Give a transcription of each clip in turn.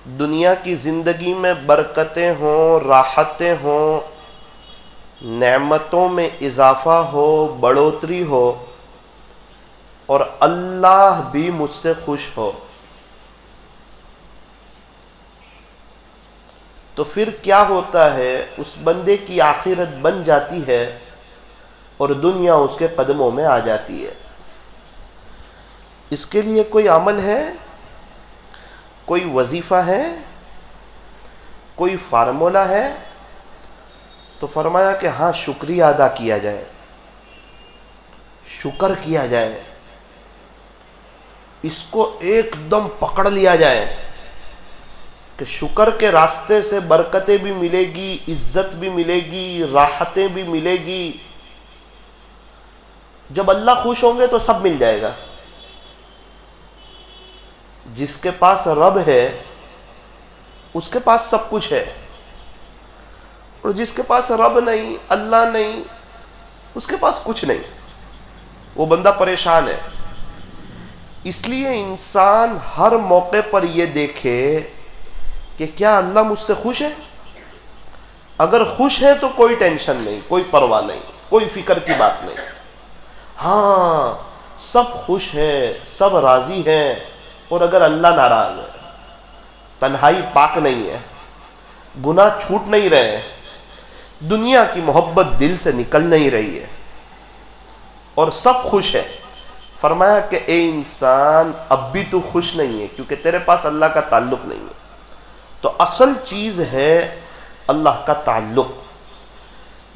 دنیا کی زندگی میں برکتیں ہوں، راحتیں ہوں، نعمتوں میں اضافہ ہو، بڑھوتری ہو، اور اللہ بھی مجھ سے خوش ہو، تو پھر کیا ہوتا ہے؟ اس بندے کی آخرت بن جاتی ہے اور دنیا اس کے قدموں میں آ جاتی ہے۔ اس کے لیے کوئی عمل ہے، کوئی وظیفہ ہے، کوئی فارمولہ ہے؟ تو فرمایا کہ ہاں، شکریہ ادا کیا جائے، شکر کیا جائے، اس کو ایک دم پکڑ لیا جائے کہ شکر کے راستے سے برکتیں بھی ملے گی، عزت بھی ملے گی، راحتیں بھی ملے گی۔ جب اللہ خوش ہوں گے تو سب مل جائے گا۔ جس کے پاس رب ہے اس کے پاس سب کچھ ہے، اور جس کے پاس رب نہیں، اللہ نہیں، اس کے پاس کچھ نہیں، وہ بندہ پریشان ہے۔ اس لیے انسان ہر موقع پر یہ دیکھے کہ کیا اللہ مجھ سے خوش ہے؟ اگر خوش ہے تو کوئی ٹینشن نہیں، کوئی پرواہ نہیں، کوئی فکر کی بات نہیں۔ ہاں، سب خوش ہیں، سب راضی ہیں، اور اگر اللہ ناراض ہے، تنہائی پاک نہیں ہے، گناہ چھوٹ نہیں رہے ہیں، دنیا کی محبت دل سے نکل نہیں رہی ہے، اور سب خوش ہے، فرمایا کہ اے انسان، اب بھی تو خوش نہیں ہے کیونکہ تیرے پاس اللہ کا تعلق نہیں ہے۔ تو اصل چیز ہے اللہ کا تعلق۔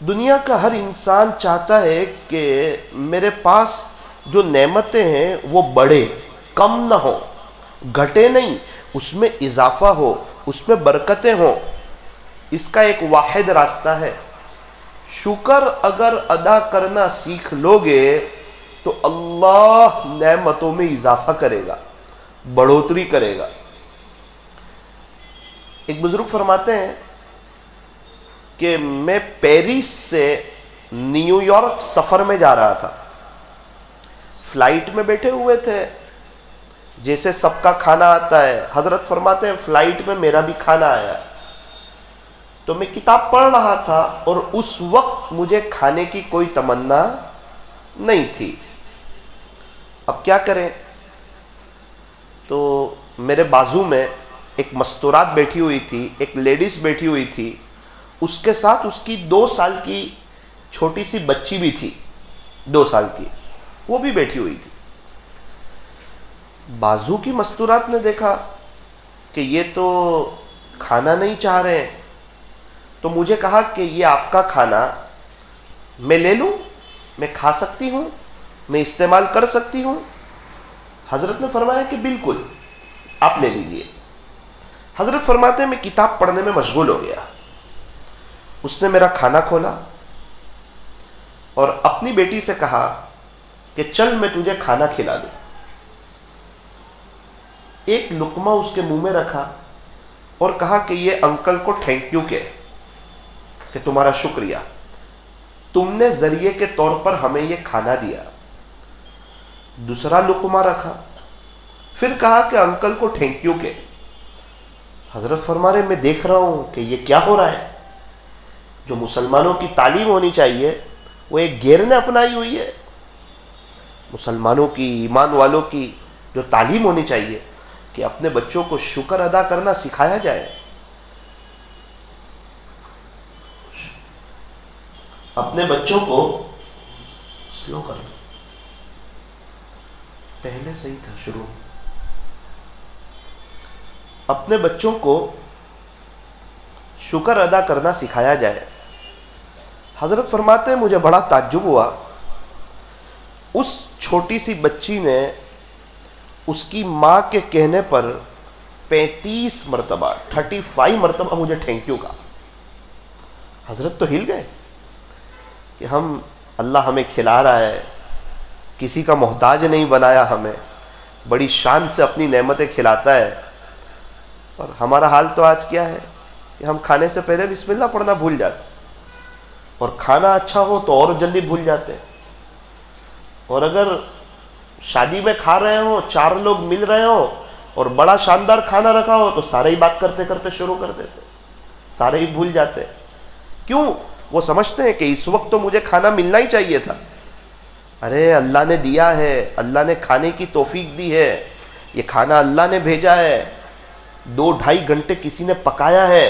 دنیا کا ہر انسان چاہتا ہے کہ میرے پاس جو نعمتیں ہیں وہ بڑھے، کم نہ ہو، گھٹے نہیں، اس میں اضافہ ہو، اس میں برکتیں ہوں۔ اس کا ایک واحد راستہ ہے، شکر اگر ادا کرنا سیکھ لوگے تو اللہ نعمتوں میں اضافہ کرے گا، بڑھوتری کرے گا۔ ایک بزرگ فرماتے ہیں کہ میں پیرس سے نیو یارک سفر میں جا رہا تھا، فلائٹ میں بیٹھے ہوئے تھے، جیسے سب کا کھانا آتا ہے، حضرت فرماتے ہیں فلائٹ میں میرا بھی کھانا آیا، تو میں کتاب پڑھ رہا تھا اور اس وقت مجھے کھانے کی کوئی تمنا نہیں تھی۔ اب کیا کریں؟ تو میرے بازو میں ایک مستورات بیٹھی ہوئی تھی، ایک لیڈیز بیٹھی ہوئی تھی، اس کے ساتھ اس کی 2 سال کی چھوٹی سی بچی بھی تھی، 2 سال کی، وہ بھی بیٹھی ہوئی تھی۔ بازو کی مستورات نے دیکھا کہ یہ تو کھانا نہیں چاہ رہے ہیں، تو مجھے کہا کہ یہ آپ کا کھانا میں لے لوں، میں کھا سکتی ہوں، میں استعمال کر سکتی ہوں؟ حضرت نے فرمایا کہ بالکل، آپ لے لیجئے۔ حضرت فرماتے ہیں میں کتاب پڑھنے میں مشغول ہو گیا، اس نے میرا کھانا کھولا اور اپنی بیٹی سے کہا کہ چل میں تجھے کھانا کھلا دوں۔ ایک لقمہ اس کے منہ میں رکھا اور کہا کہ یہ انکل کو تھینک یو کہ تمہارا شکریہ، تم نے ذریعے کے طور پر ہمیں یہ کھانا دیا۔ دوسرا لقمہ رکھا، پھر کہا کہ انکل کو تھینک یو کہ۔ حضرت فرما رہے میں دیکھ رہا ہوں کہ یہ کیا ہو رہا ہے۔ جو مسلمانوں کی تعلیم ہونی چاہیے وہ ایک غیر نے اپنائی ہوئی ہے۔ مسلمانوں کی، ایمان والوں کی جو تعلیم ہونی چاہیے کہ اپنے بچوں کو شکر ادا کرنا سکھایا جائے، اپنے بچوں کو سلو کر دو، پہلے صحیح تھا شروع، اپنے بچوں کو شکر ادا کرنا سکھایا جائے۔ حضرت فرماتے ہیں مجھے بڑا تعجب ہوا، اس چھوٹی سی بچی نے اس کی ماں کے کہنے پر 35 مرتبہ 35 مرتبہ مجھے تھینک یو کہا۔ حضرت تو ہل گئے کہ ہم، اللہ ہمیں کھلا رہا ہے، کسی کا محتاج نہیں بنایا ہمیں، بڑی شان سے اپنی نعمتیں کھلاتا ہے، اور ہمارا حال تو آج کیا ہے کہ ہم کھانے سے پہلے بسم اللہ پڑھنا بھول جاتے، اور کھانا اچھا ہو تو اور جلدی بھول جاتے، اور اگر شادی میں کھا رہے ہوں، 4 لوگ مل رہے ہوں اور بڑا شاندار کھانا رکھا ہو تو سارے ہی بات کرتے کرتے شروع کر دیتے, سارے ہی بھول جاتے. کیوں؟ وہ سمجھتے ہیں کہ اس وقت تو مجھے کھانا ملنا ہی چاہیے تھا. ارے اللہ نے دیا ہے, اللہ نے کھانے کی توفیق دی ہے, یہ کھانا اللہ نے بھیجا ہے, 2-2.5 گھنٹے کسی نے پکایا ہے,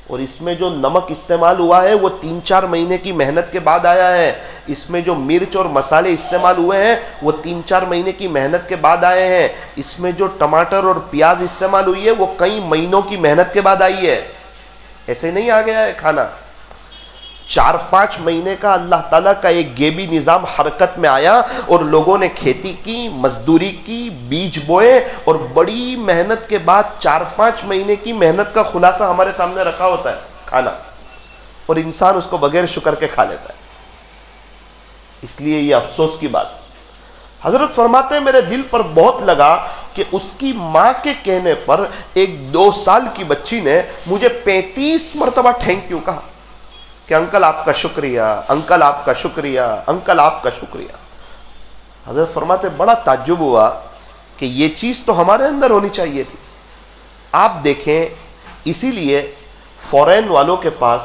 اور اس میں جو نمک استعمال ہوا ہے وہ 3-4 مہینے کی محنت کے بعد آیا ہے. اس میں جو مرچ اور مسالے استعمال ہوئے ہیں وہ 3-4 مہینے کی محنت کے بعد آئے ہیں. اس میں جو ٹماٹر اور پیاز استعمال ہوئی ہے وہ کئی مہینوں کی محنت کے بعد آئی ہے. ایسے نہیں آ گیا ہے کھانا. 4-5 مہینے کا اللہ تعالیٰ کا ایک غیبی نظام حرکت میں آیا, اور لوگوں نے کھیتی کی, مزدوری کی, بیج بوئے, اور بڑی محنت کے بعد 4-5 مہینے کی محنت کا خلاصہ ہمارے سامنے رکھا ہوتا ہے کھانا, اور انسان اس کو بغیر شکر کے کھا لیتا ہے. اس لیے یہ افسوس کی بات. حضرت فرماتے ہیں میرے دل پر بہت لگا کہ اس کی ماں کے کہنے پر ایک 2 سال کی بچی نے مجھے 35 مرتبہ تھینک یو کہا کہ انکل آپ کا شکریہ, انکل آپ کا شکریہ, انکل آپ کا شکریہ. حضرت فرماتے بڑا تعجب ہوا کہ یہ چیز تو ہمارے اندر ہونی چاہیے تھی. آپ دیکھیں, اسی لیے فورین والوں کے پاس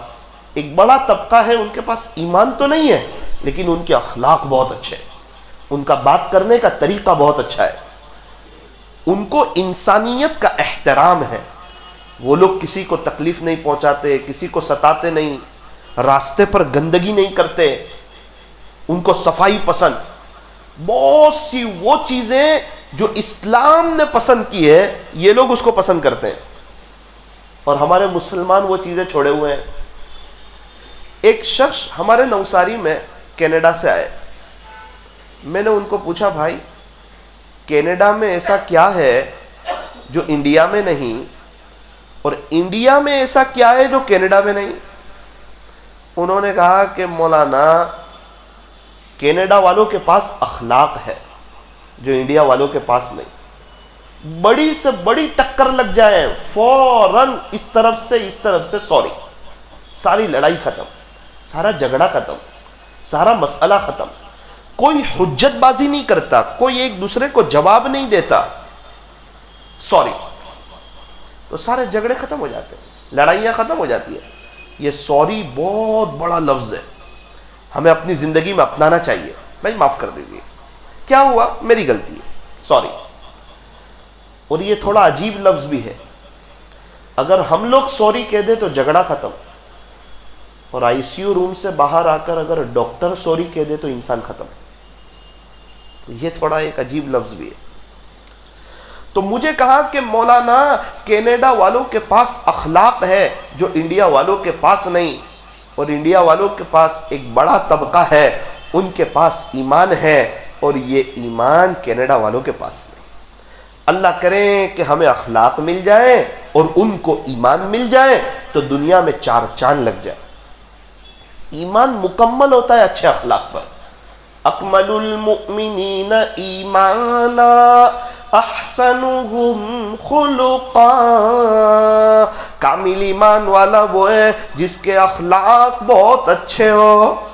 ایک بڑا طبقہ ہے, ان کے پاس ایمان تو نہیں ہے لیکن ان کے اخلاق بہت اچھے ہیں, ان کا بات کرنے کا طریقہ بہت اچھا ہے, ان کو انسانیت کا احترام ہے. وہ لوگ کسی کو تکلیف نہیں پہنچاتے, کسی کو ستاتے نہیں, راستے پر گندگی نہیں کرتے, ان کو صفائی پسند. بہت سی وہ چیزیں جو اسلام نے پسند کی ہے یہ لوگ اس کو پسند کرتے ہیں, اور ہمارے مسلمان وہ چیزیں چھوڑے ہوئے ہیں. ایک شخص ہمارے نوساری میں کینیڈا سے آئے. میں نے ان کو پوچھا بھائی کینیڈا میں ایسا کیا ہے جو انڈیا میں نہیں, اور انڈیا میں ایسا کیا ہے جو کینیڈا میں نہیں؟ انہوں نے کہا کہ مولانا کینیڈا والوں کے پاس اخلاق ہے جو انڈیا والوں کے پاس نہیں. بڑی سے بڑی ٹکر لگ جائے فوراً اس طرف سے سوری, ساری لڑائی ختم, سارا جھگڑا ختم, سارا مسئلہ ختم. کوئی حجت بازی نہیں کرتا, کوئی ایک دوسرے کو جواب نہیں دیتا, سوری, تو سارے جھگڑے ختم ہو جاتے ہیں, لڑائیاں ختم ہو جاتی ہیں. یہ سوری بہت بڑا لفظ ہے, ہمیں اپنی زندگی میں اپنانا چاہیے. بھائی معاف کر دیجیے, کیا ہوا, میری غلطی ہے, سوری. اور یہ تھوڑا عجیب لفظ بھی ہے. اگر ہم لوگ سوری کہہ دیں تو جھگڑا ختم, اور ICU روم سے باہر آ کر اگر ڈاکٹر سوری کہہ دے تو انسان ختم. تو یہ تھوڑا ایک عجیب لفظ بھی ہے. تو مجھے کہا کہ مولانا کینیڈا والوں کے پاس اخلاق ہے جو انڈیا والوں کے پاس نہیں, اور انڈیا والوں کے پاس ایک بڑا طبقہ ہے, ان کے پاس ایمان ہے, اور یہ ایمان کینیڈا والوں کے پاس نہیں. اللہ کریں کہ ہمیں اخلاق مل جائے اور ان کو ایمان مل جائے تو دنیا میں 4 چاند لگ جائے. ایمان مکمل ہوتا ہے اچھے اخلاق پر. اکمل المؤمنین ایمانا احسنهم خلقا. کامل ایمان والا وہ ہے جس کے اخلاق بہت اچھے ہو.